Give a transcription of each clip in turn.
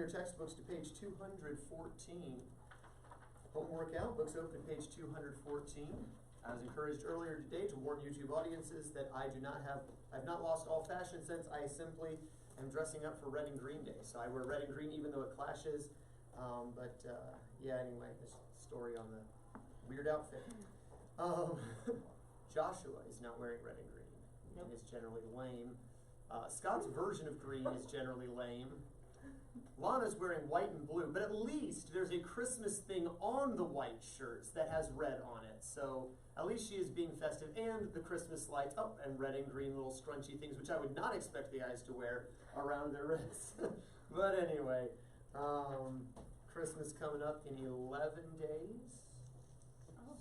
your textbooks to page 214. Homework out, books open, page 214. I was encouraged earlier today to warn YouTube audiences that I've not lost all fashion sense. I simply am dressing up for red and green day. So I wear red and green even though it clashes. Yeah, anyway, this story on the weird outfit. Joshua is not wearing red and green. Nope. And is generally lame. Scott's version of green is generally lame. Lana's wearing white and blue, but at least there's a Christmas thing on the white shirts that has red on it. So at least she is being festive. And the Christmas lights, oh, and red and green little scrunchy things, which I would not expect the guys to wear around their wrists. But anyway, Christmas coming up in 11 days.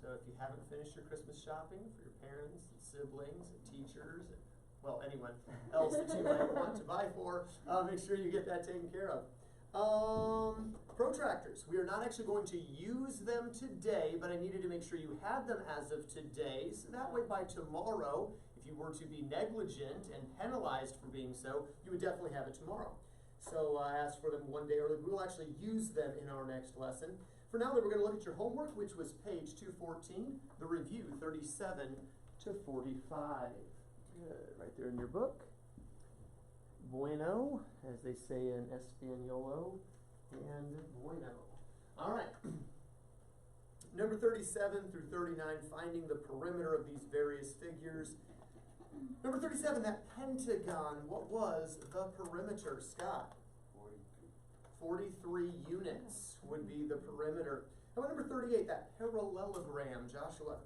So if you haven't finished your Christmas shopping for your parents and siblings and teachers and well, anyone else that you might want to buy for, make sure you get that taken care of. Protractors. We are not actually going to use them today, but I needed to make sure you had them as of today. So that way by tomorrow, if you were to be negligent and penalized for being so, you would definitely have it tomorrow. So I asked for them one day early. We will actually use them in our next lesson. For now, we're going to look at your homework, which was page 214, the review 37 to 45. Good, right there in your book. Bueno, as they say in Espanol, and bueno. All right. Number 37 through 39, finding the perimeter of these various figures. Number 37, that pentagon, what was the perimeter, Scott? 43 units would be the perimeter. How about number 38, that parallelogram, Joshua?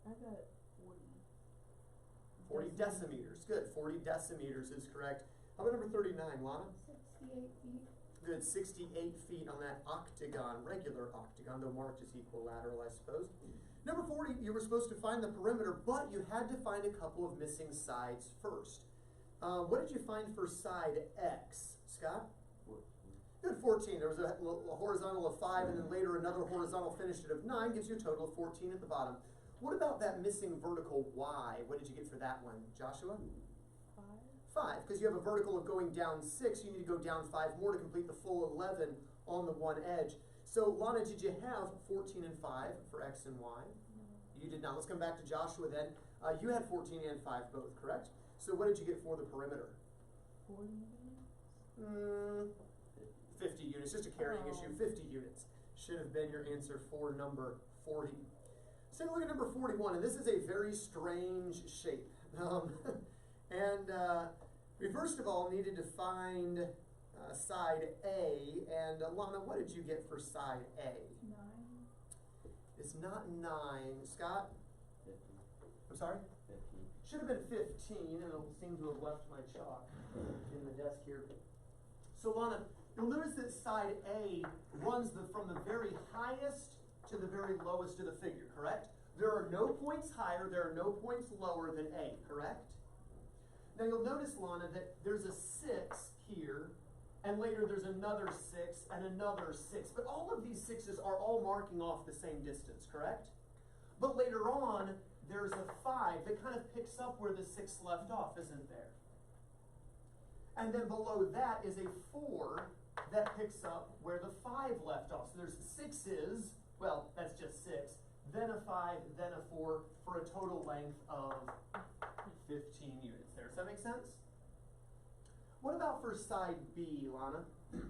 I got 40. 40 decimeters. Good. 40 decimeters is correct. How about number 39, Lana? 68 feet. Good. 68 feet on that octagon, regular octagon, though marked as equilateral, I suppose. Number 40, you were supposed to find the perimeter, but you had to find a couple of missing sides first. What did you find for side X, Scott? 14. Good, 14. There was a horizontal of 5, and then later another horizontal finished it of 9, gives you a total of 14 at the bottom. What about that missing vertical Y? What did you get for that one, Joshua? 5. 5, because you have a vertical of going down 6. You need to go down 5 more to complete the full 11 on the one edge. So, Lana, did you have 14 and 5 for X and Y? No. You did not. Let's come back to Joshua then. You had 14 and 5 both, correct? So what did you get for the perimeter? 40 units? 50 units. Just a carrying issue. 50 units should have been your answer for number 40. Let's take a look at number 41, and this is a very strange shape. We first of all needed to find side A, and Lana, what did you get for side A? 9. It's not 9. Scott? 50. I'm sorry? 15. Should have been 15, and it seemed to have left my chalk in the desk here. So Lana, you'll notice that side A runs from the very highest to the very lowest of the figure, correct? There are no points higher, there are no points lower than A, correct? Now you'll notice, Lana, that there's a 6 here, and later there's another 6 and another 6. But all of these 6s are all marking off the same distance, correct? But later on, there's a 5 that kind of picks up where the 6 left off, isn't there? And then below that is a 4 that picks up where the 5 left off. So there's 6's, well, that's just 6, then a 5, then a 4, for a total length of 15 units there. Does that make sense? What about for side B, Lana? 3.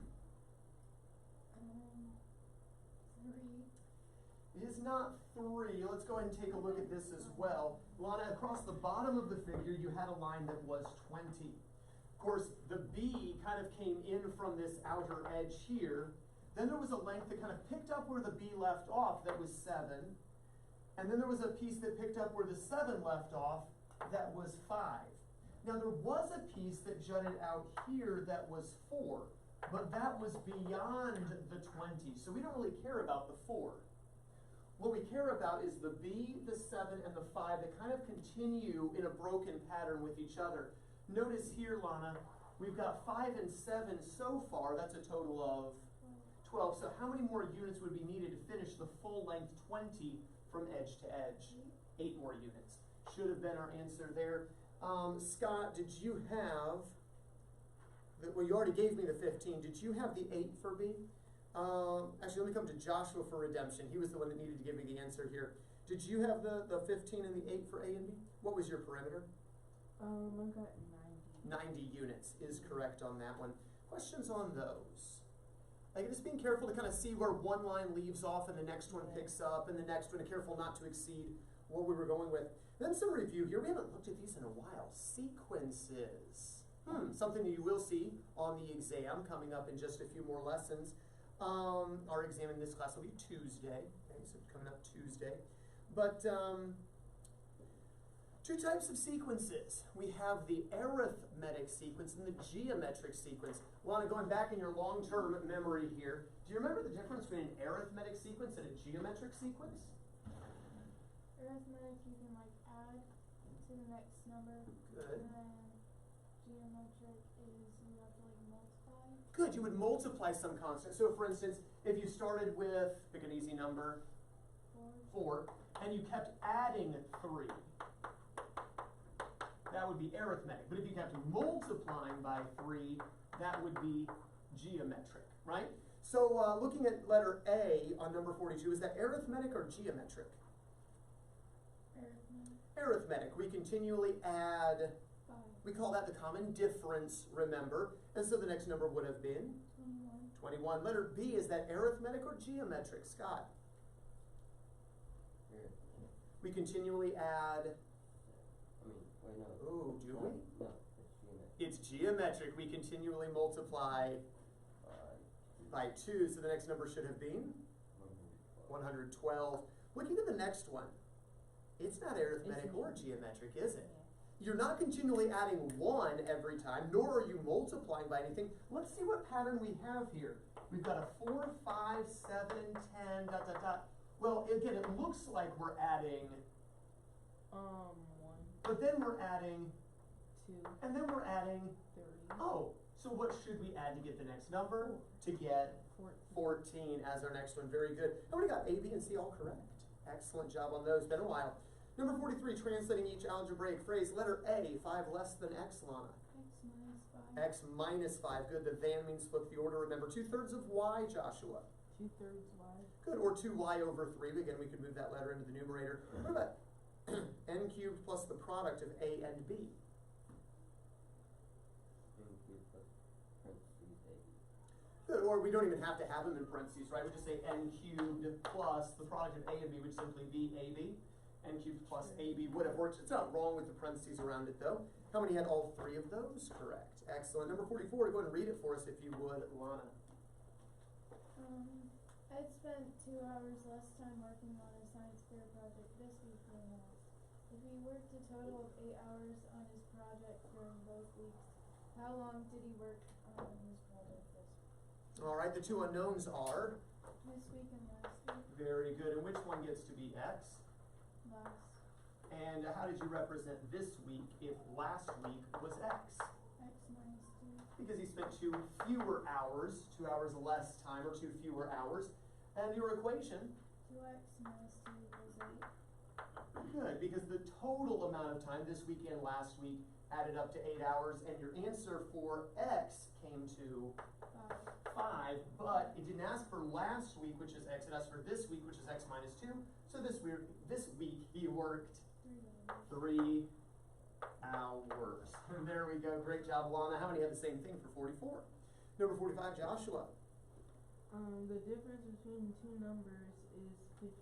It is not 3. Let's go ahead and take a look at this as well. Lana, across the bottom of the figure, you had a line that was 20. Of course, the B kind of came in from this outer edge here. Then there was a length that kind of picked up where the B left off that was 7. And then there was a piece that picked up where the 7 left off that was 5. Now there was a piece that jutted out here that was 4, but that was beyond the 20. So we don't really care about the 4. What we care about is the B, the 7, and the 5 that kind of continue in a broken pattern with each other. Notice here, Lana, we've got 5 and 7 so far. That's a total of 12. So how many more units would be needed to finish the full length 20 from edge to edge? 8 more units. Should have been our answer there. Scott, did you have, well, you already gave me the 15. Did you have the 8 for B? Actually, let me come to Joshua for redemption. He was the one that needed to give me the answer here. Did you have the 15 and the 8 for A and B? What was your perimeter? I got 90. 90 units is correct on that one. Questions on those? Like, just being careful to kind of see where one line leaves off and the next one picks up and the next one, and careful not to exceed what we were going with. Then some review here. We haven't looked at these in a while. Sequences. Something that you will see on the exam coming up in just a few more lessons. Our exam in this class will be Tuesday. Okay, so coming up Tuesday. But two types of sequences. We have the arithmetic sequence and the geometric sequence. Lana, going back in your long-term memory here, do you remember the difference between an arithmetic sequence and a geometric sequence? Arithmetic, you can like add to the next number. Good. And then geometric is you have to like multiply. Good, you would multiply some constant. So for instance, if you started with, pick an easy number, 4, and you kept adding 3, that would be arithmetic. But if you kept multiplying by 3, that would be geometric, right? So looking at letter A on number 42, is that arithmetic or geometric? Arithmetic. We continually add, 5. we call that the common difference, remember? And so the next number would have been 21. Letter B, is that arithmetic or geometric? Scott? We continually add, No. oh, do we? No, It's geometric. We continually multiply by 2, so the next number should have been 112. Looking at the next one, it's not arithmetic or geometric, is it? You're not continually adding 1 every time, nor are you multiplying by anything. Let's see what pattern we have here. We've got a 4, 5, 7, 10, dot, dot, dot. Well, again, it looks like we're adding 1, but then we're adding 2, and then we're adding 3. oh, so what should we add to get the next number? To get 14 as our next one. Very good. And we got A, B, and C all correct. Excellent job on those. Been a while. Number 43, translating each algebraic phrase. Letter A, 5 less than X, Lana. X minus 5. X minus 5. Good. The than means flip the order. Remember, 2/3 of Y, Joshua. 2/3 Y. Good. Or 2Y over 3. Again, we could move that letter into the numerator. What about n cubed plus the product of A and B? Good, or we don't even have to have them in parentheses, right? We just say n cubed plus the product of A and B would simply be AB. N cubed plus AB would have worked. It's not wrong with the parentheses around it, though. How many had all 3 of those? Correct. Excellent. Number 44, go ahead and read it for us if you would, Lana. I'd spent 2 hours less time working on a science fair project this week than last. If he worked a total of 8 hours on his project during both weeks, how long did he work on his project this week? All right, the 2 unknowns are? This week and last week. Very good. And which one gets to be X? Last. And how did you represent this week if last week was X? X minus 2. Because he spent 2 fewer hours, 2 hours less time, or 2 fewer hours. And your equation? 2x minus 2 equals 8. Good, because the total amount of time this week and last week added up to 8 hours, and your answer for X came to 5, but it didn't ask for last week, which is X, it asked for this week, which is X minus 2. So this week he worked 3 hours. There we go. Great job, Lana. How many had the same thing for 44? Number 45, Joshua. The difference between 2 numbers is 15.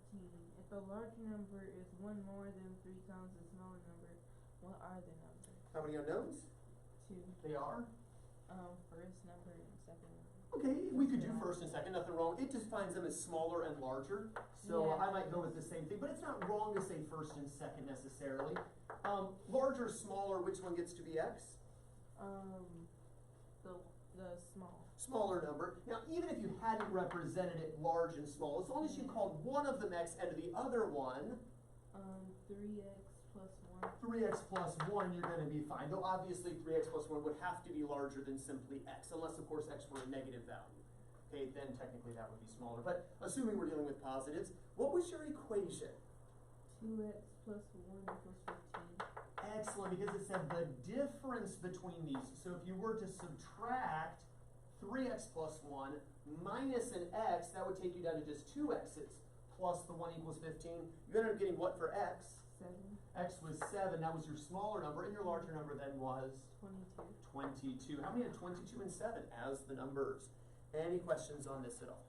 If the larger number is 1 more than 3 times the smaller number, what are the numbers? How many unknowns? 2. They are? First number and second number. Okay, we could do first and second, nothing wrong. It defines them as smaller and larger. So Yeah. I might go with the same thing, but it's not wrong to say first and second necessarily. Larger, smaller, which one gets to be X? The small. Smaller number. Now, even if you hadn't represented it large and small, as long as you called one of them X and the other one 3x plus 1. 3x plus 1, you're going to be fine. Though obviously 3x plus 1 would have to be larger than simply x, unless of course x were a negative value. Okay, then technically that would be smaller. But assuming we're dealing with positives, what was your equation? 2x plus 1 equals 15. Excellent, because it said the difference between these. So if you were to subtract 3x plus 1 minus an x, that would take you down to just 2 x's plus the 1 equals 15. You ended up getting what for x? 7. X was 7. That was your smaller number, and your larger number then was? 22. 22. How many had 22 and 7 as the numbers? Any questions on this at all?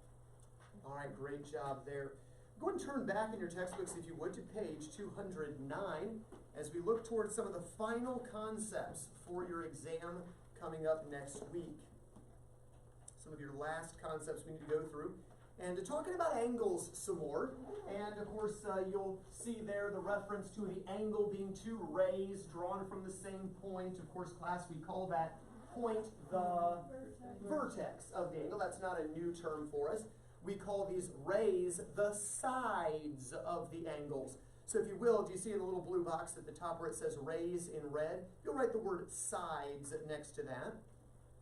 All right, great job there. Go ahead and turn back in your textbooks, if you would, to page 209 as we look towards some of the final concepts for your exam coming up next week. Some of your last concepts we need to go through. And talking about angles some more. And of course, you'll see there the reference to the angle being two rays drawn from the same point. Of course, class, we call that point the vertex of the angle. That's not a new term for us. We call these rays the sides of the angles. So if you will, do you see in the little blue box at the top where it says rays in red? You'll write the word sides next to that.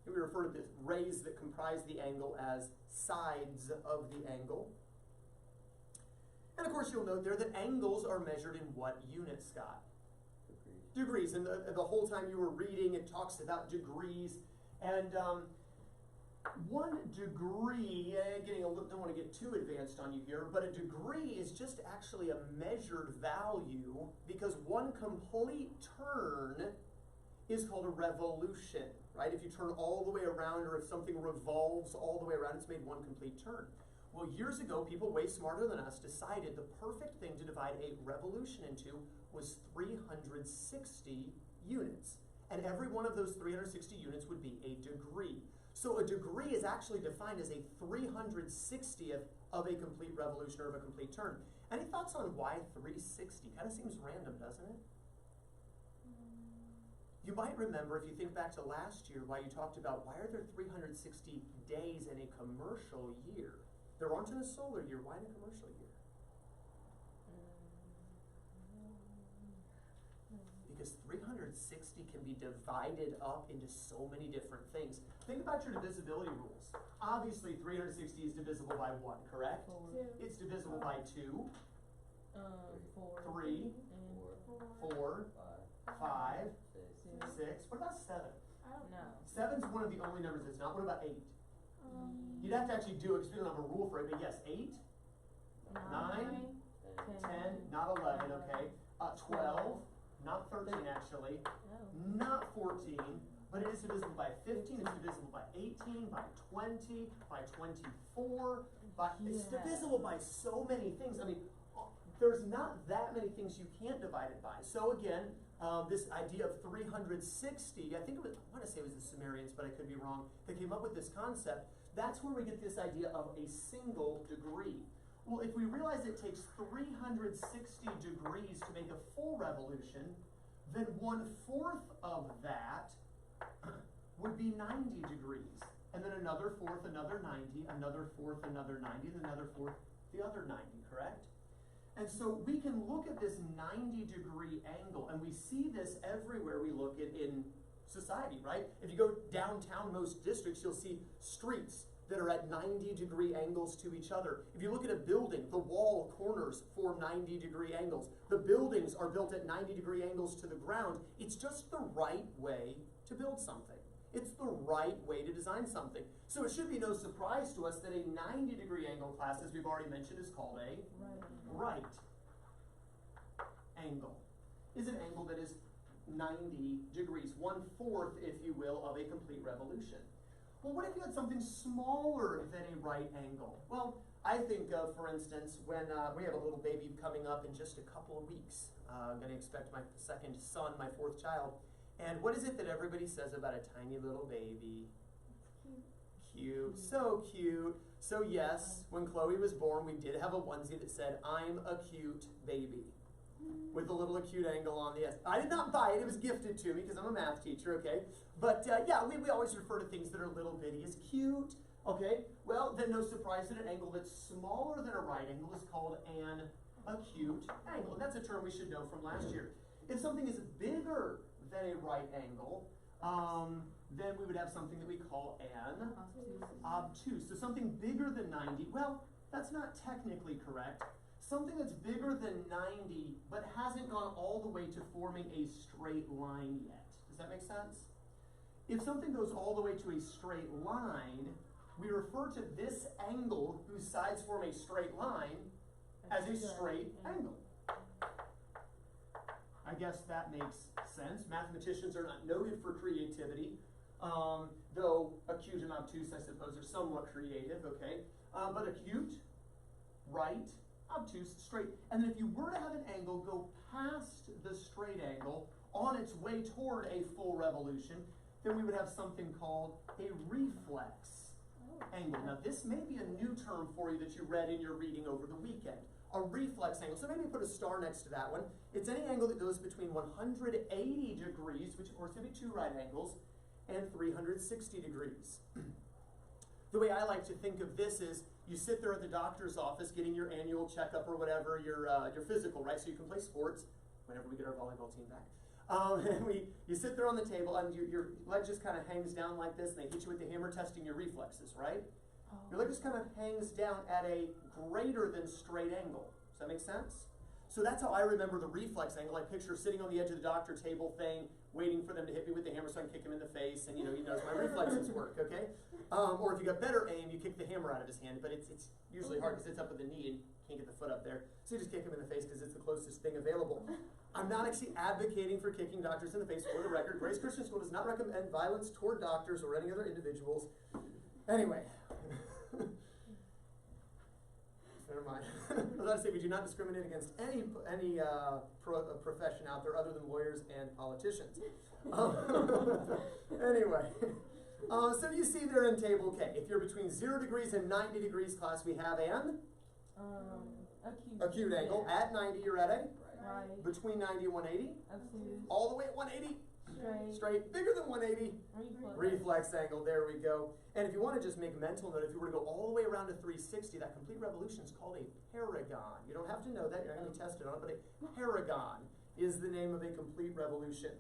And we refer to the rays that comprise the angle as sides of the angle. And of course you'll note there that angles are measured in what units, Scott? Degrees. And the whole time you were reading, it talks about degrees. And 1 degree, don't want to get too advanced on you here, but a degree is just actually a measured value because 1 complete turn is called a revolution, right? If you turn all the way around or if something revolves all the way around, it's made 1 complete turn. Well, years ago, people way smarter than us decided the perfect thing to divide a revolution into was 360 units. And every one of those 360 units would be a degree. So a degree is actually defined as a 360th of a complete revolution or of a complete turn. Any thoughts on why 360? Kind of seems random, doesn't it? You might remember, if you think back to last year, why you talked about why are there 360 days in a commercial year? There aren't in a solar year. Why in a commercial year? Because 360 can be divided up into so many different things. Think about your divisibility rules. Obviously, 360 is divisible by 1, correct? 4. It's divisible by 2, 4. 3, 4, 5, 6. What about 7? No. 7's one of the only numbers that's not. What about 8? You'd have to actually do it because we don't have a rule for it, but yes, 8, 9, 10, not 11, okay. 12, not 13 actually, not 14, but it is divisible by 15, it's divisible by 18, by 20, by 24, it's divisible by so many things. I mean, there's not that many things you can't divide it by. So again, this idea of 360, I think it was, I want to say it was the Sumerians, but I could be wrong, that came up with this concept. That's where we get this idea of a single degree. Well, if we realize it takes 360 degrees to make a full revolution, then 1/4 of that would be 90 degrees. And then another fourth, another 90, another fourth, another 90, and another fourth, the other 90, correct? And so we can look at this 90-degree angle, and we see this everywhere we look at in society, right? If you go downtown most districts, you'll see streets that are at 90-degree angles to each other. If you look at a building, the wall corners form 90-degree angles. The buildings are built at 90-degree angles to the ground. It's just the right way to build something. It's the right way to design something. So it should be no surprise to us that a 90-degree angle, class, as we've already mentioned, is called a right angle. Is an angle that is 90 degrees, 1/4, if you will, of a complete revolution. Well, what if you had something smaller than a right angle? Well, I think of, for instance, when we have a little baby coming up in just a couple of weeks. I'm going to expect my second son, my 4th child. And what is it that everybody says about a tiny little baby? Cute. So cute. So yes, when Chloe was born, we did have a onesie that said, "I'm a cute baby," with a little acute angle on the S. I did not buy it. It was gifted to me because I'm a math teacher, okay? But yeah, we always refer to things that are little bitty as cute, okay? Well, then no surprise that an angle that's smaller than a right angle is called an acute angle. And that's a term we should know from last year. If something is bigger than a right angle, then we would have something that we call an obtuse. So something bigger than 90, well, that's not technically correct. something that's bigger than 90 but hasn't gone all the way to forming a straight line yet. Does that make sense? If something goes all the way to a straight line, we refer to this angle whose sides form a straight line as a straight angle. I guess that makes sense. Mathematicians are not noted for creativity, though acute and obtuse, I suppose, are somewhat creative, okay? But acute, right, obtuse, straight. And then if you were to have an angle go past the straight angle on its way toward a full revolution, then we would have something called a reflex angle. Now, this may be a new term for you that you read in your reading over the weekend. A reflex angle. So maybe put a star next to that one. It's any angle that goes between 180 degrees, which of course would be two right angles, and 360 degrees. The way I like to think of this is you sit there at the doctor's office getting your annual checkup or whatever, your physical, right? So you can play sports whenever we get our volleyball team back. And you sit there on the table and your leg just kind of hangs down like this, and they hit you with the hammer testing your reflexes, right? Your leg just kind of hangs down at a greater than straight angle. Does that make sense? So that's how I remember the reflex angle. I picture sitting on the edge of the doctor table thing, waiting for them to hit me with the hammer so I can kick him in the face, and he knows my reflexes work, okay? Or if you got better aim, you kick the hammer out of his hand, but it's usually hard because it's up at the knee and you can't get the foot up there. So you just kick him in the face because it's the closest thing available. I'm not actually advocating for kicking doctors in the face, for the record. Grace Christian School does not recommend violence toward doctors or any other individuals. Anyway. Never mind. I was about to say we do not discriminate against any profession out there other than lawyers and politicians. Anyway, so you see there in table K, if you're between 0 degrees and 90 degrees, class, we have an acute angle. At 90, you're at a Right. between 90 and 180. Obtuse. All the way at 180. Straight, bigger than 180. Reflex angle, there we go. And if you want to just make a mental note, if you were to go all the way around to 360, that complete revolution is called a paragon. You don't have to know that, you're not going to be tested on it, but a paragon is the name of a complete revolution.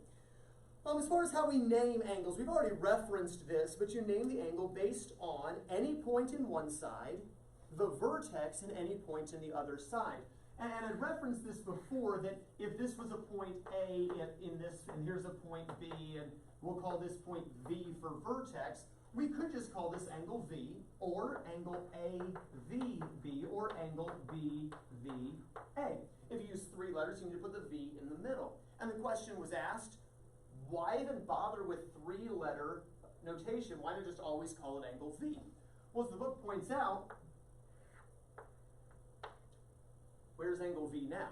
As far as how we name angles, we've already referenced this, but you name the angle based on any point in one side, the vertex in any point in the other side. And I referenced this before, that if this was a point A in this, and here's a point B, and we'll call this point V for vertex, we could just call this angle V, or angle AVB, or angle BVA. If you use 3 letters, you need to put the V in the middle. And the question was asked, why even bother with 3-letter notation? Why not just always call it angle V? Well, as the book points out, where's angle V now?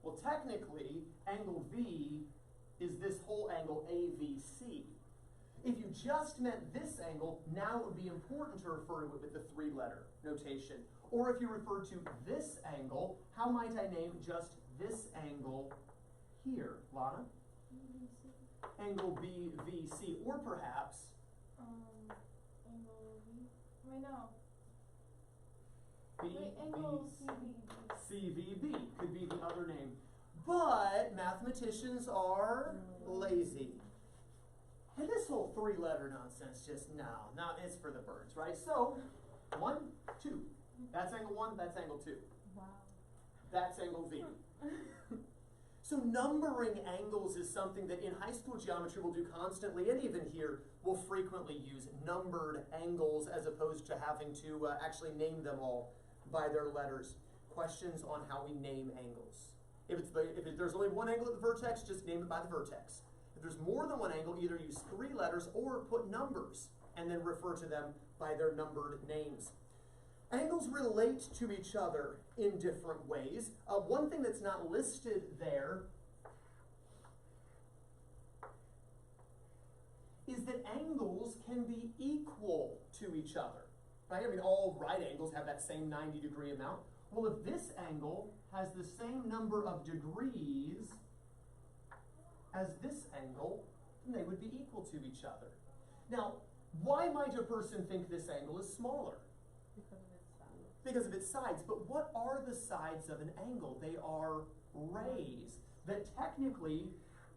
Well, technically, angle V is this whole angle AVC. If you just meant this angle, now it would be important to refer to it with the 3-letter notation. Or if you refer to this angle, how might I name just this angle here? Lana? Angle BVC. Or perhaps angle V. Wait, no. B, Wait, angle CVB. CVB could be the other name. But mathematicians are lazy. And this whole 3-letter nonsense, just no, it's for the birds, right? So, 1, 2. That's angle 1, that's angle 2. Wow. That's angle V. So numbering angles is something that in high school geometry we'll do constantly, and even here we'll frequently use numbered angles as opposed to having to actually name them all by their letters. Questions on how we name angles. If there's only one angle at the vertex, just name it by the vertex. If there's more than one angle, either use 3 letters or put numbers and then refer to them by their numbered names. Angles relate to each other in different ways. One thing that's not listed there is that angles can be equal to each other, right? I mean, all right angles have that same 90-degree amount. Well, if this angle has the same number of degrees as this angle, then they would be equal to each other. Now, why might a person think this angle is smaller? Because of its sides. But what are the sides of an angle? They are rays that technically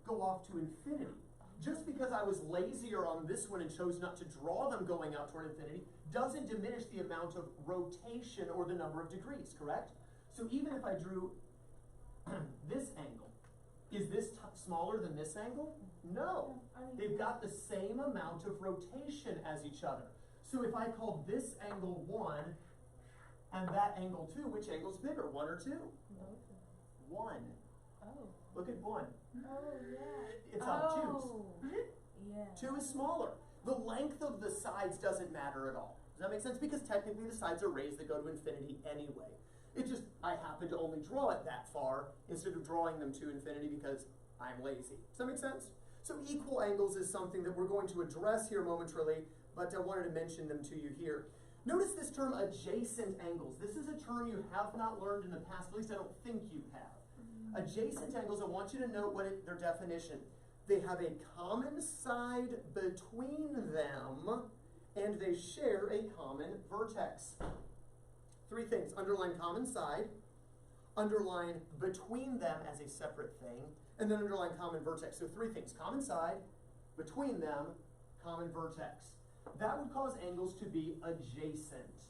go off to infinity. Just because I was lazier on this one and chose not to draw them going out toward infinity doesn't diminish the amount of rotation or the number of degrees, correct? So even if I drew this angle, is this smaller than this angle? No. They've got the same amount of rotation as each other. So if I called this angle 1 and that angle 2, which angle's bigger, 1 or 2? 1. Oh. Look at 1. Oh, yeah. It's obtuse. Yeah. 2 is smaller. The length of the sides doesn't matter at all. Does that make sense? Because technically the sides are rays that go to infinity anyway. It just, I happen to only draw it that far instead of drawing them to infinity because I'm lazy. Does that make sense? So equal angles is something that we're going to address here momentarily, but I wanted to mention them to you here. Notice this term adjacent angles. This is a term you have not learned in the past, at least I don't think you have. Adjacent angles, I want you to note their definition. They have a common side between them, and they share a common vertex. 3 things: underline common side, underline between them as a separate thing, and then underline common vertex. So 3 things: common side, between them, common vertex. That would cause angles to be adjacent.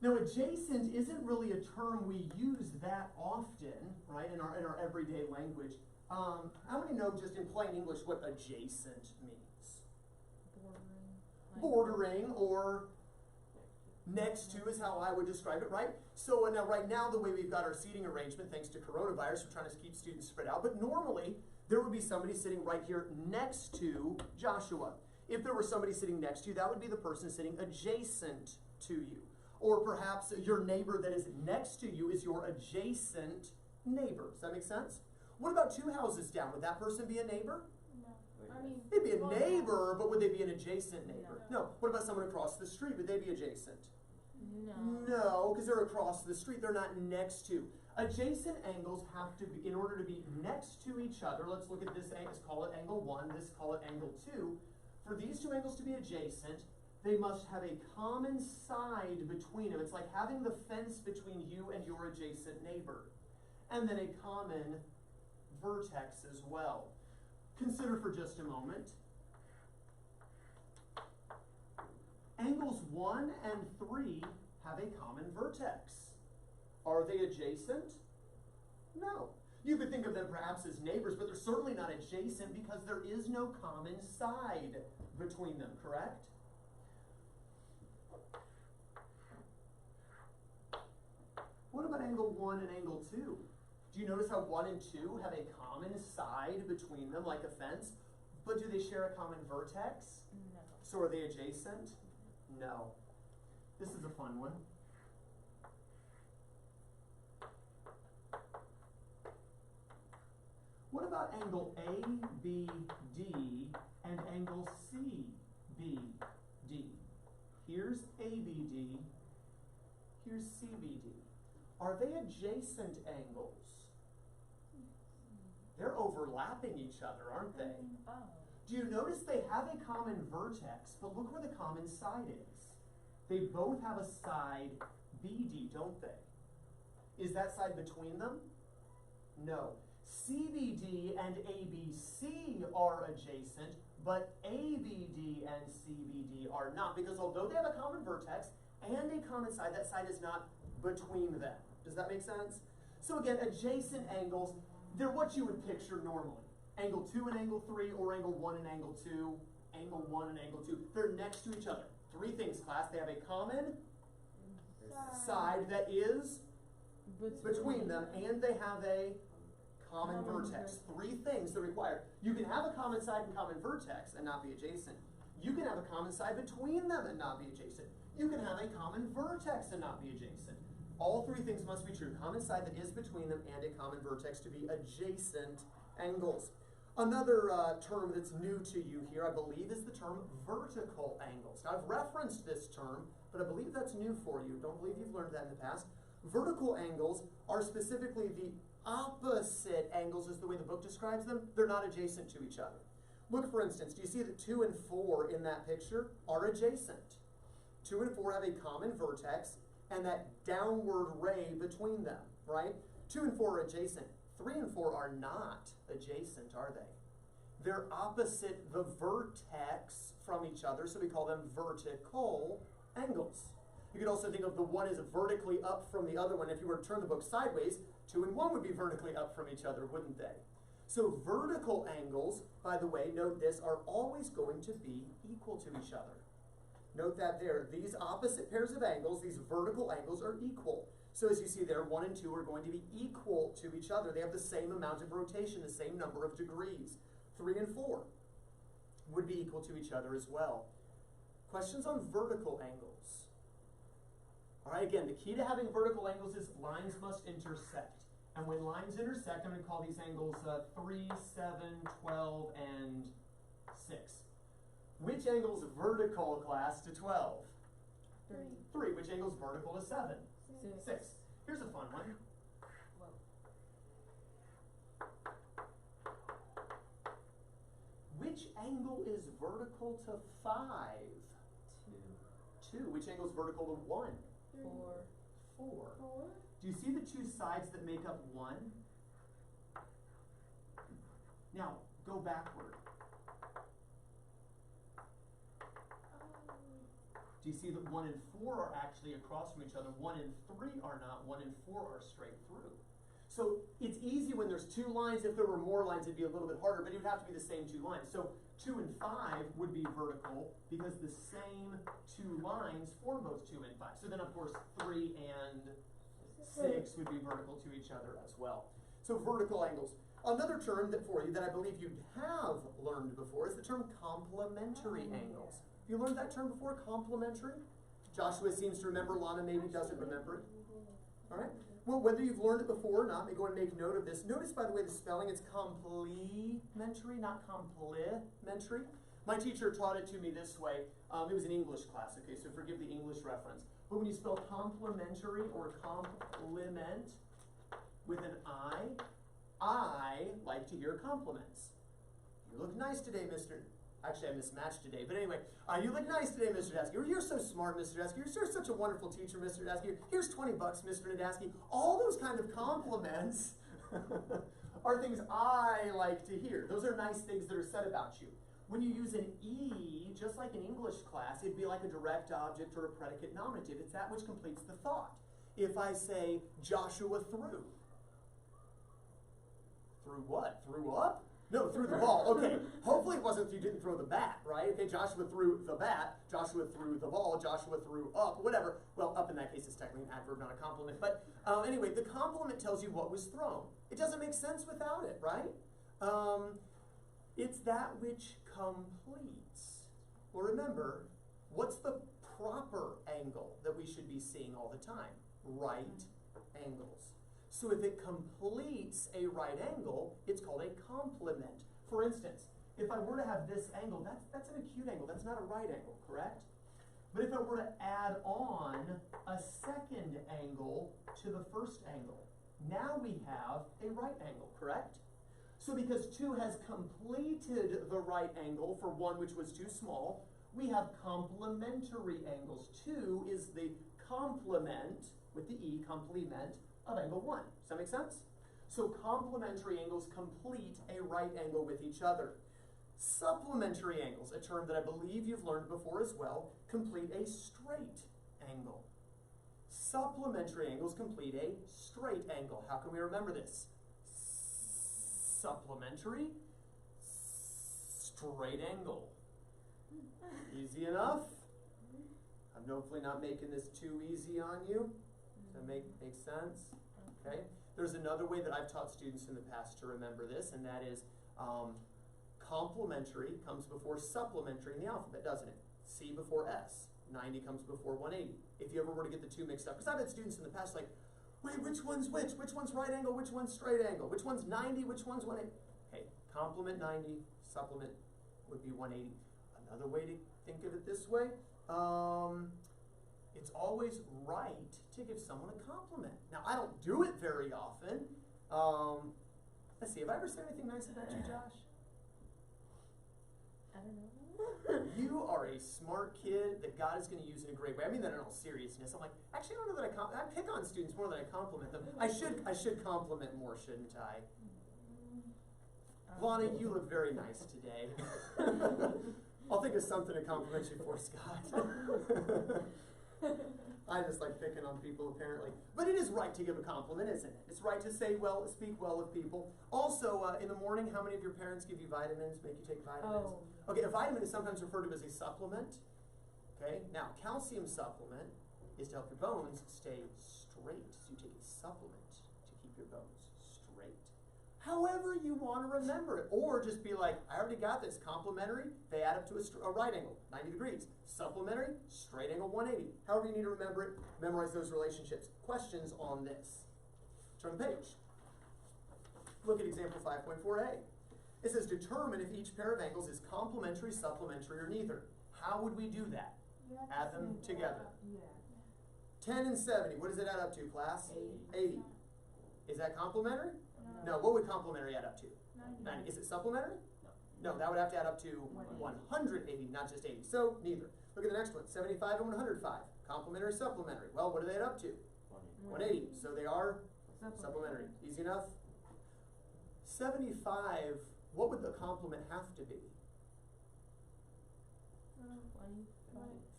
Now, adjacent isn't really a term we use that often, right, in our everyday language. How many know just in plain English what adjacent means? Bordering, or next to is how I would describe it, right? So now, right now, the way we've got our seating arrangement, thanks to coronavirus, we're trying to keep students spread out, but normally, there would be somebody sitting right here next to Joshua. If there were somebody sitting next to you, that would be the person sitting adjacent to you. Or perhaps your neighbor that is next to you is your adjacent neighbor. Does that make sense? What about 2 houses down? Would that person be a neighbor? No. I mean, They'd be a neighbor, but would they be an adjacent neighbor? No. What about someone across the street? Would they be adjacent? No. No, because they're across the street. They're not next to. Adjacent angles have to be, in order to be next to each other, let's look at this angle, let's call it angle 1, this call it angle 2. For these 2 angles to be adjacent, they must have a common side between them. It's like having the fence between you and your adjacent neighbor. And then a common vertex as well. Consider for just a moment. Angles 1 and 3 have a common vertex. Are they adjacent? No. You could think of them perhaps as neighbors, but they're certainly not adjacent because there is no common side between them, correct? What about angle 1 and angle 2? Do you notice how 1 and 2 have a common side between them, like a fence? But do they share a common vertex? No. So are they adjacent? No. This is a fun one. What about angle ABD and angle CBD? Here's ABD, here's CBD. Are they adjacent angles? They're overlapping each other, aren't they? Oh. Do you notice they have a common vertex, but look where the common side is. They both have a side BD, don't they? Is that side between them? No. CBD and ABC are adjacent, but ABD and CBD are not, because although they have a common vertex and a common side, that side is not between them. Does that make sense? So again, adjacent angles, they're what you would picture normally. Angle 2 and angle 3, or angle 1 and angle 2, angle 1 and angle 2. They're next to each other. 3 things, class. They have a common side that is between them, and they have a common vertex. 3 things that are required. You can have a common side and common vertex and not be adjacent. You can have a common side between them and not be adjacent. You can have a common vertex and not be adjacent. All 3 things must be true. Common side that is between them and a common vertex to be adjacent angles. Another term that's new to you here, I believe, is the term vertical angles. Now, I've referenced this term, but I believe that's new for you. Don't believe you've learned that in the past. Vertical angles are specifically the opposite angles, is the way the book describes them. They're not adjacent to each other. Look, for instance, do you see that 2 and 4 in that picture are adjacent? 2 and 4 have a common vertex and that downward ray between them, right? 2 and 4 are adjacent. 3 and 4 are not adjacent, are they? They're opposite the vertex from each other, so we call them vertical angles. You could also think of the one is vertically up from the other one. If you were to turn the book sideways, 2 and 1 would be vertically up from each other, wouldn't they? So vertical angles, by the way, note this, are always going to be equal to each other. Note that there, these opposite pairs of angles, these vertical angles, are equal. So as you see there, 1 and 2 are going to be equal to each other. They have the same amount of rotation, the same number of degrees. 3 and 4 would be equal to each other as well. Questions on vertical angles? All right, again, the key to having vertical angles is lines must intersect. And when lines intersect, I'm going to call these angles 3, 7, 12, and 6. Which angle's vertical, class, to 12? 3. Which angle's vertical to 7? 6. Here's a fun one. Which angle is vertical to 5? 2. Which angle is vertical to 1? 4. Do you see the two sides that make up 1? Now, go backward. Do you see that 1 and 4 are actually across from each other? 1 and 3 are not. 1 and 4 are straight through. So it's easy when there's 2 lines. If there were more lines, it'd be a little bit harder, but it would have to be the same 2 lines. So 2 and 5 would be vertical because the same 2 lines form both 2 and 5. So then, of course, 3 and 6 would be vertical to each other as well. So vertical angles. Another term that for you that I believe you have learned before is the term complementary angles. Have you learned that term before, complementary? Joshua seems to remember, Lana maybe doesn't remember it. All right. Well, whether you've learned it before or not, may go and make note of this. Notice, by the way, the spelling, it's complementary, not complimentary. My teacher taught it to me this way. It was an English class, okay, so forgive the English reference. But when you spell complementary or compliment with an I like to hear compliments. You look nice today, Mr. Actually, I mismatched today, but anyway, you look nice today, Mr. Nadasky. Or you're so smart, Mr. Nadasky. You're such a wonderful teacher, Mr. Nadasky. Here's $20, Mr. Nadasky. All those kind of compliments are things I like to hear. Those are nice things that are said about you. When you use an E, just like in English class, it'd be like a direct object or a predicate nominative. It's that which completes the thought. If I say, Joshua threw. Threw what? Threw up? No, threw the ball. Okay. Hopefully it wasn't you didn't throw the bat, right? Okay, Joshua threw the bat. Joshua threw the ball. Joshua threw up. Whatever. Well, up in that case is technically an adverb, not a compliment. But anyway, the compliment tells you what was thrown. It doesn't make sense without it, right? It's that which completes. Well, remember, what's the proper angle that we should be seeing all the time? Right angles. So if it completes a right angle, it's called a complement. For instance, if I were to have this angle, that's an acute angle. That's not a right angle, correct? But if I were to add on a second angle to the first angle, now we have a right angle, correct? So because 2 has completed the right angle for 1 which was too small, we have complementary angles. 2 is the complement, with the E, complement, of angle 1. Does that make sense? So complementary angles complete a right angle with each other. Supplementary angles, a term that I believe you've learned before as well, complete a straight angle. Supplementary angles complete a straight angle. How can we remember this? Supplementary, straight angle. Easy enough? I'm hopefully not making this too easy on you. Does that make sense? Okay. There's another way that I've taught students in the past to remember this, and that is complementary comes before supplementary in the alphabet, doesn't it? C before S. 90 comes before 180. If you ever were to get the two mixed up, because I've had students in the past like, wait, which one's which? Which one's right angle? Which one's straight angle? Which one's 90? Which one's 180? Okay, complement 90, supplement would be 180. Another way to think of it this way, it's always right to give someone a compliment. Now, I don't do it very often. Let's see, have I ever said anything nice about you, Josh? I don't know. You are a smart kid that God is going to use in a great way. I mean that in all seriousness. I'm like, actually, I don't know that I pick on students more than I compliment them. I should compliment more, shouldn't I? Lana, you look very nice today. I'll think of something to compliment you for, Scott. I just like picking on people apparently. But it is right to give a compliment, isn't it? It's right to say well, speak well of people. Also, in the morning, how many of your parents give you vitamins, make you take vitamins? Oh. Okay, a vitamin is sometimes referred to as a supplement. Okay, now calcium supplement is to help your bones stay straight. So you take a supplement to keep your bones straight. However you want to remember it. Or just be like, I already got this. Complementary, they add up to a right angle, 90 degrees. Supplementary, straight angle, 180. However you need to remember it, memorize those relationships. Questions on this? Turn the page. Look at example 5.4a. It says determine if each pair of angles is complementary, supplementary, or neither. How would we do that? Add them together. Yeah. 10 and 70, what does it add up to, class? 80. Is that complementary? No. No, what would complementary add up to? 90. 90. Is it supplementary? No, that would have to add up to 180, not just 80. So, neither. Look at the next one, 75 and 105. Complementary, supplementary. Well, what do they add up to? 180. So they are supplementary. Easy enough? 75, what would the complement have to be?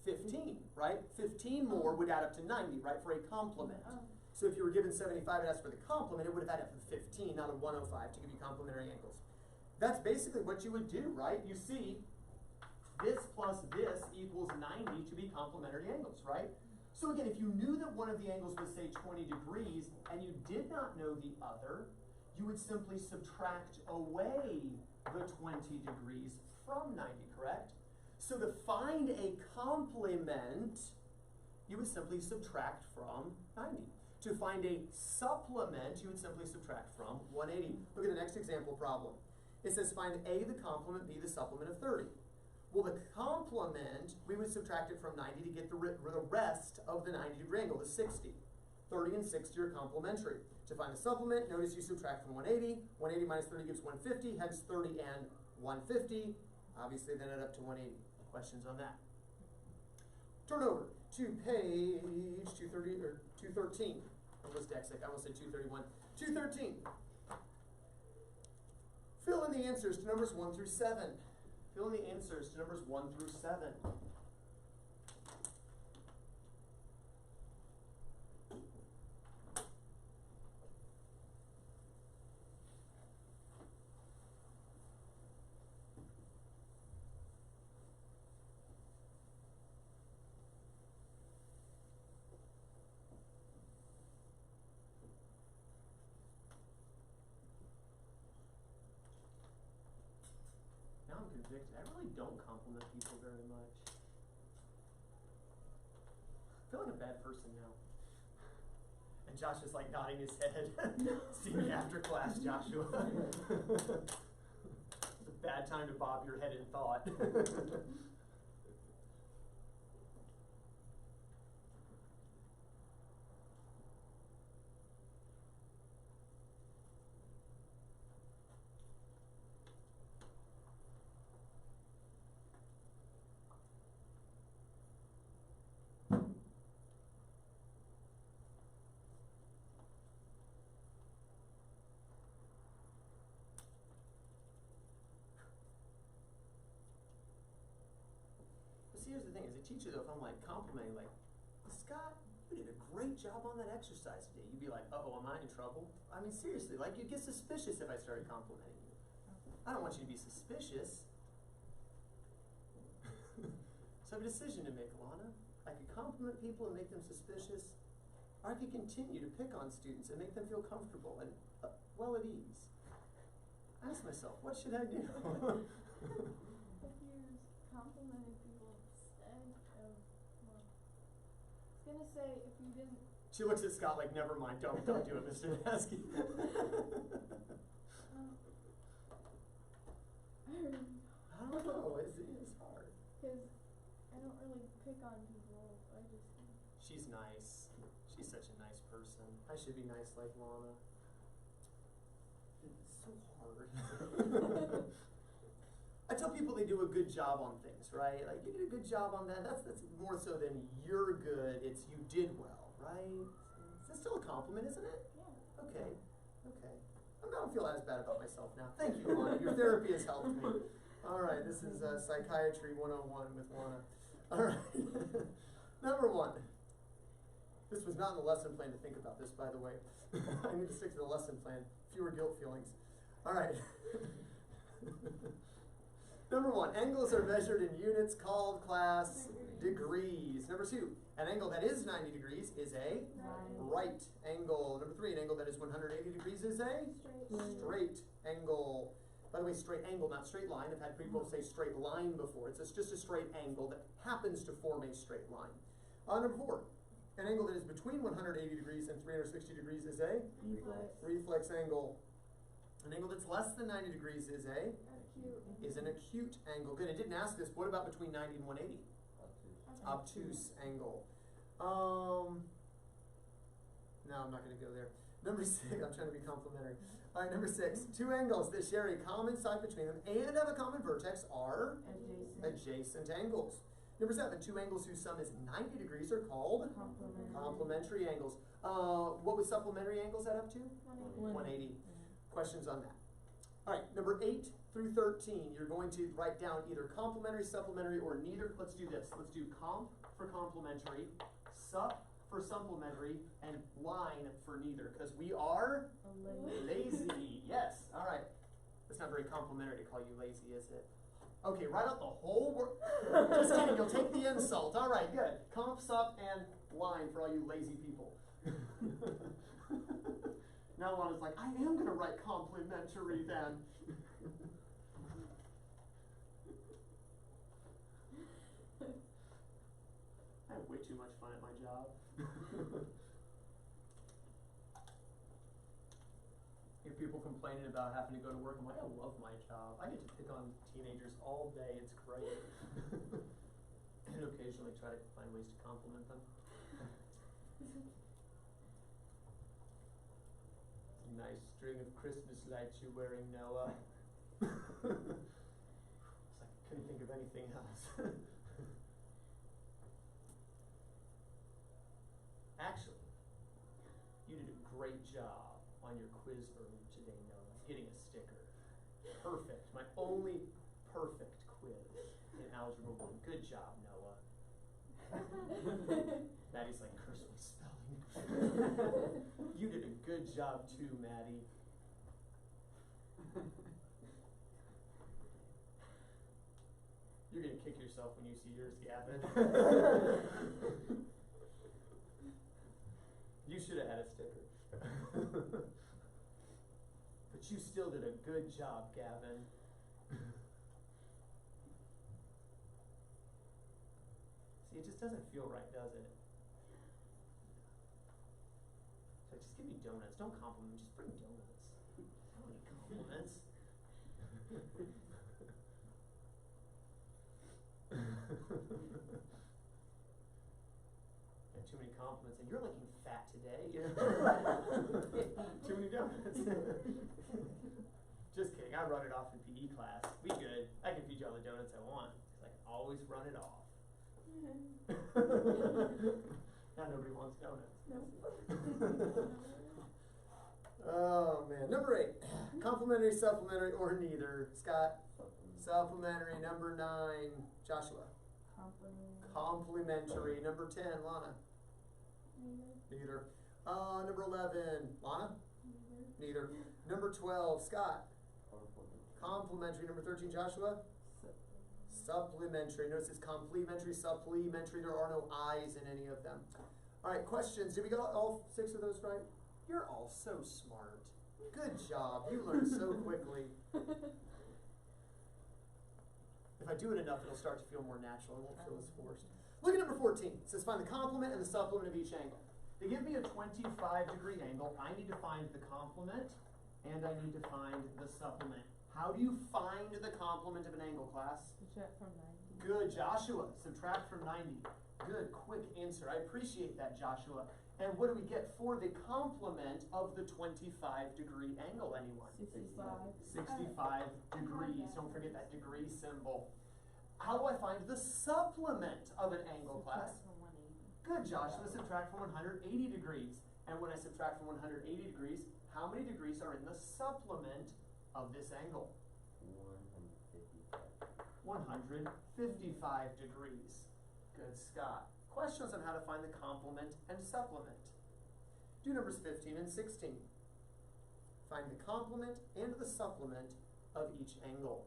15, right? 15 more would add up to 90, right, for a complement. So if you were given 75 and asked for the complement, it would have added up to 15, not a 105, to give you complementary angles. That's basically what you would do, right? You see, this plus this equals 90 to be complementary angles, right? So again, if you knew that one of the angles was, say, 20 degrees, and you did not know the other, you would simply subtract away the 20 degrees from 90, correct? So to find a complement, you would simply subtract from 90. To find a supplement, you would simply subtract from 180. Look at the next example problem. It says find A the complement, B the supplement of 30. Well, the complement, we would subtract it from 90 to get the rest of the 90-degree angle, the 60. 30 and 60 are complementary. To find the supplement, notice you subtract from 180. 180 minus 30 gives 150, hence 30 and 150. Obviously, then add up to 180. Questions on that? Turn over to page 230 or 213. What was Dexic? I almost said 231. 213. Fill in the answers to numbers 1 through 7. Fill in the answers to numbers 1 through 7. I'm convicted. I really don't compliment people very much. I feel like a bad person now. And Josh is like nodding his head. See me after class, Joshua. It's a bad time to bob your head in thought. Here's the thing, as a teacher though, if I'm like complimenting, like, Scott, you did a great job on that exercise today, you'd be like, uh-oh, am I in trouble? I mean, seriously, like, you'd get suspicious if I started complimenting you. I don't want you to be suspicious. So I have a decision to make, Lana. I could compliment people and make them suspicious, or I could continue to pick on students and make them feel comfortable and well at ease. I ask myself, what should I do? If you complimented people instead of, well, I was gonna say if you didn't. She looks at Scott like, never mind, don't do it, Mr. Vasky. I don't know, it's hard. Because I don't really pick on people. I just. She's nice. She's such a nice person. I should be nice like Lana. It's so hard. I tell people they do a good job on things, right? Like, you did a good job on that. That's more so than you're good. It's you did well, right? It's still a compliment, isn't it? Yeah. Okay. I don't feel as bad about myself now. Thank you, Lana. Your therapy has helped me. All right, this is Psychiatry 101 with Lana. All right. Number 1. This was not in the lesson plan to think about this, by the way. I need to stick to the lesson plan. Fewer guilt feelings. All right. Number 1, angles are measured in units called class degrees. Number 2, an angle that is 90 degrees is a right angle. Number 3, an angle that is 180 degrees is a straight angle. By the way, straight angle, not straight line. I've had people say straight line before. It's just a straight angle that happens to form a straight line. Number 4, an angle that is between 180 degrees and 360 degrees is a reflex angle. An angle that's less than 90 degrees is an acute angle. Good. It didn't ask this. What about between 90 and 180? Obtuse angle. No, I'm not going to go there. Number 6, I'm trying to be complimentary. All right, number 6, 2 angles that share a common side between them and have a common vertex are adjacent angles. Number 7, 2 angles whose sum is 90 degrees are called complementary angles. What would supplementary angles add up to? 180. Questions on that? All right, number 8 through 13, you're going to write down either complementary, supplementary, or neither. Let's do this. Let's do comp for complementary, sup for supplementary, and line for neither, because we are lazy. Yes, all right. That's not very complimentary to call you lazy, is it? Okay, write out the whole word. Just kidding, you'll take the insult. All right, good. Comp, sup, and line for all you lazy people. Now Lana's like, I am going to write complementary then. I have way too much fun at my job. Hear people complaining about having to go to work. I'm like, I love my job. I get to pick on teenagers all day. It's great. And occasionally try to find ways to compliment them. Nice string of Christmas lights you're wearing, Noah. It's like I couldn't think of anything else. Actually, you did a great job on your quiz earlier today, Noah, getting a sticker. Perfect. My only perfect quiz in Algebra 1. Good job, Noah. Maddie's like, curse my spelling. You did a good job too, Maddie. You're gonna kick yourself when you see yours, Gavin. You should have had a sticker. But you still did a good job, Gavin. See, it just doesn't feel right, does it? So just give me donuts. Don't compliment me. Just bring donuts. I don't need compliments. Got too many compliments, and you're looking fat today. Too many donuts. Just kidding. I run it off in PE class. We good. I can feed you all the donuts I want. I can always run it off. Now nobody wants donuts. Oh man. Number 8. Complementary, supplementary, or neither. Scott? Supplementary. Number 9. Joshua? Complementary. Number 10. Lana? Neither. Number 11. Lana? Neither. Number 12. Scott? Complementary. Number 13. Joshua? Supplementary. Notice it's complementary, supplementary. There are no I's in any of them. All right, questions. Did we get all 6 of those right? You're all so smart. Good job. You learn so quickly. If I do it enough, it'll start to feel more natural. It won't feel as forced. Look at number 14. It says find the complement and the supplement of each angle. They give me a 25-degree angle. I need to find the complement and I need to find the supplement. How do you find the complement of an angle, class? Subtract from 90. Good, Joshua. Subtract from 90. Good, quick answer. I appreciate that, Joshua. And what do we get for the complement of the 25-degree angle, anyone? 65. 65 degrees. Don't forget that degree symbol. How do I find the supplement of an angle, class? Subtract from 180. Good, Joshua. Subtract from 180 degrees. And when I subtract from 180 degrees, how many degrees are in the supplement of this angle? 155. 155 degrees. Good, Scott. Questions on how to find the complement and supplement. Do numbers 15 and 16. Find the complement and the supplement of each angle.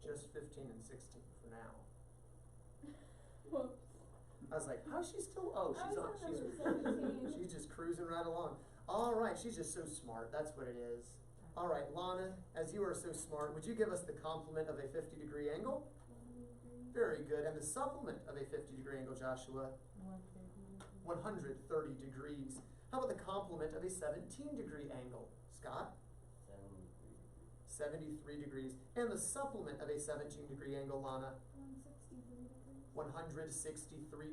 Just 15 and 16 for now. Whoops. I was like, how's she still? Oh, I she's was on. on number 17. She's just cruising right along. All right, she's just so smart. That's what it is. All right, Lana, as you are so smart, would you give us the complement of a 50-degree angle? Very good. And the supplement of a 50-degree angle, Joshua? 130 degrees. How about the complement of a 17-degree angle, Scott? 73 degrees. And the supplement of a 17-degree angle, Lana? 163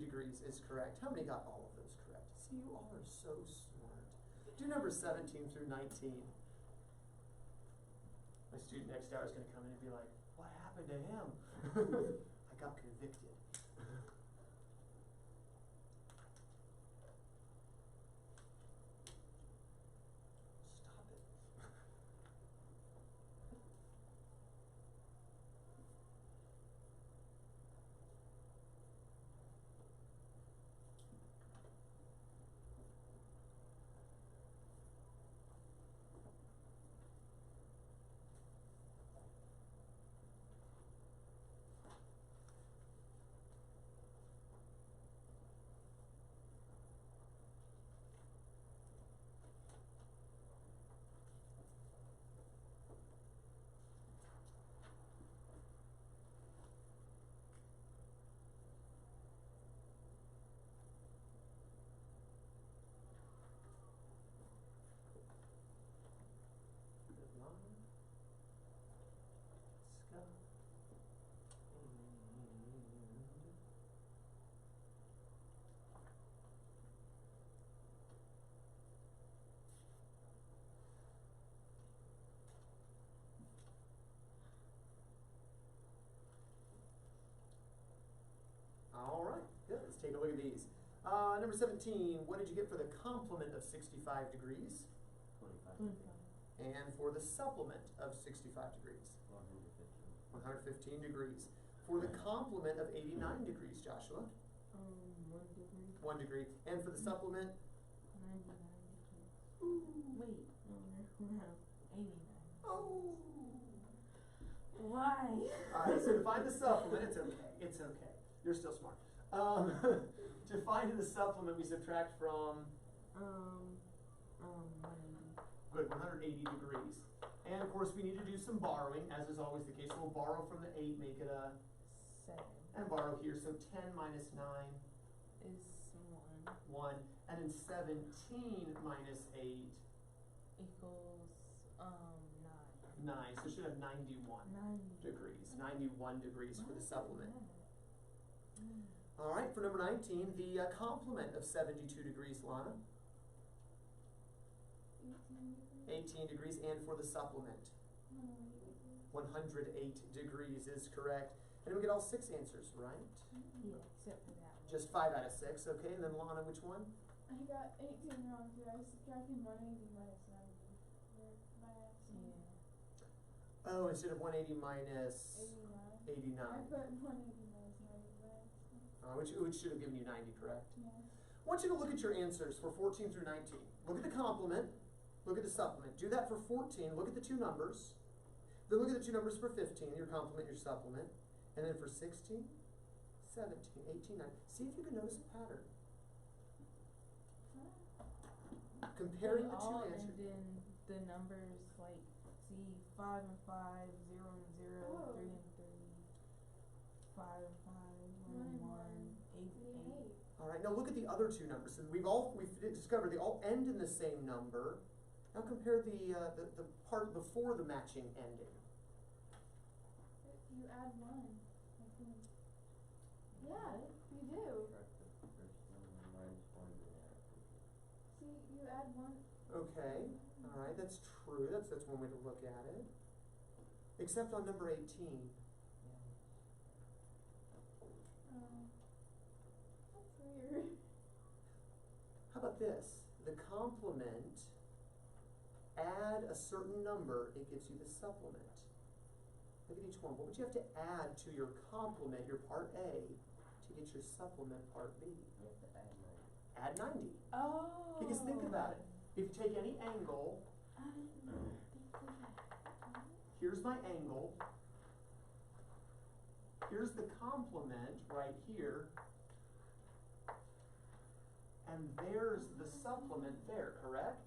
degrees is correct. How many got all of those correct? See, you all are so smart. Do numbers 17 through 19. My student next hour is going to come in and be like, what happened to him? I got convicted. Stop it. All right, good. Let's take a look at these. Number 17, what did you get for the complement of 65 degrees? 25. And for the supplement of 65 degrees? 115 degrees. For the complement of 89 degrees, Joshua? 1 degree. 1 degree. And for the supplement? 99 degrees. Wait, no, 89. Oh! Why? Alright, so to find the supplement, it's okay. It's okay. You're still smart. To find the supplement, we subtract from? 180. Good, 180 degrees. And of course, we need to do some borrowing, as is always the case. So we'll borrow from the 8, make it a 7. and borrow here. So 10 minus 9 Is 1. And then 17 minus 8 equals 9. So it should have 91 degrees. 91 degrees for the supplement. All right, for number 19, the complement of 72 degrees, Lana. 18 degrees. And for the supplement? 108 degrees is correct. And we get all 6 answers, right? Yeah, except for that one. Just 5 out of 6, okay. And then Lana, which one? I got 18 wrong too. I subtracted 180 minus 90 by accident. Yeah. Oh, instead of 180 minus 89. I put 180 minus 90 by accident. Which should have given you 90, correct? Yeah. I want you to look at your answers for 14 through 19. Look at the complement, look at the supplement. Do that for 14, look at the 2 numbers. Then look at the 2 numbers for 15, your complement, your supplement. And then for 16, 17, 18, 19. See if you can notice a pattern. Comparing the 2 all, answers. and then the numbers, like, see 5 and 5, 0 and 0, Oh. 3 and 3. 5, 1, 1, 8, 8. All right, now look at the other two numbers. So we've discovered they all end in the same number. Now compare the part before the matching ending. You add 1, I think. Yeah, you do. Subtract the first one and minus 1 and add 2. See, you add 1. Okay, all right, that's true. That's one way to look at it. Except on number 18. That's weird. How about this? The complement, add a certain number, it gives you the supplement. Look at each one. What would you have to add to your complement, your part A, to get your supplement part B? You have to add 90. Add 90. Oh. Because think about it. If you take any angle, I didn't think of that. here's my angle. Here's the complement right here. And there's the supplement there, correct?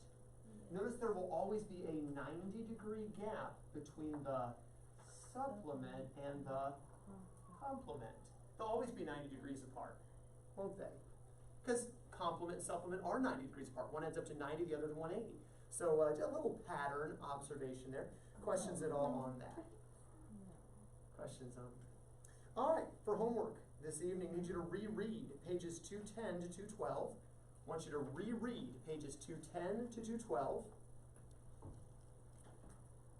Notice there will always be a 90-degree gap between the supplement and the complement. They'll always be 90 degrees apart, won't they? Because complement and supplement are 90 degrees apart. One adds up to 90, the other to 180. So a little pattern observation there. Questions at all on that? Questions on that? All right, for homework this evening, I need you to reread pages 210 to 212. I want you to reread pages 210 to 212.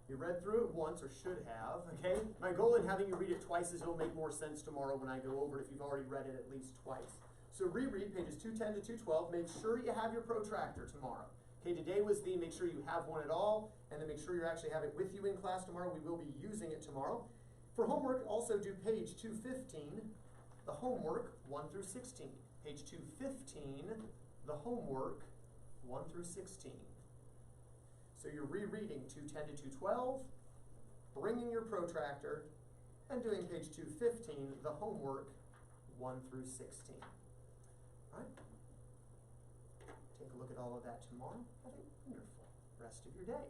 You read through it once, or should have, okay? My goal in having you read it twice is it'll make more sense tomorrow when I go over it if you've already read it at least twice. So reread pages 210 to 212. Make sure you have your protractor tomorrow. Okay, today was the make sure you have one at all, and then make sure you actually have it with you in class tomorrow. We will be using it tomorrow. For homework, also do page 215, the homework 1 through 16. Page 215, the homework 1 through 16. So you're rereading 210 to 212, bringing your protractor, and doing page 215, the homework 1 through 16. All right? Take a look at all of that tomorrow. Have a wonderful rest of your day.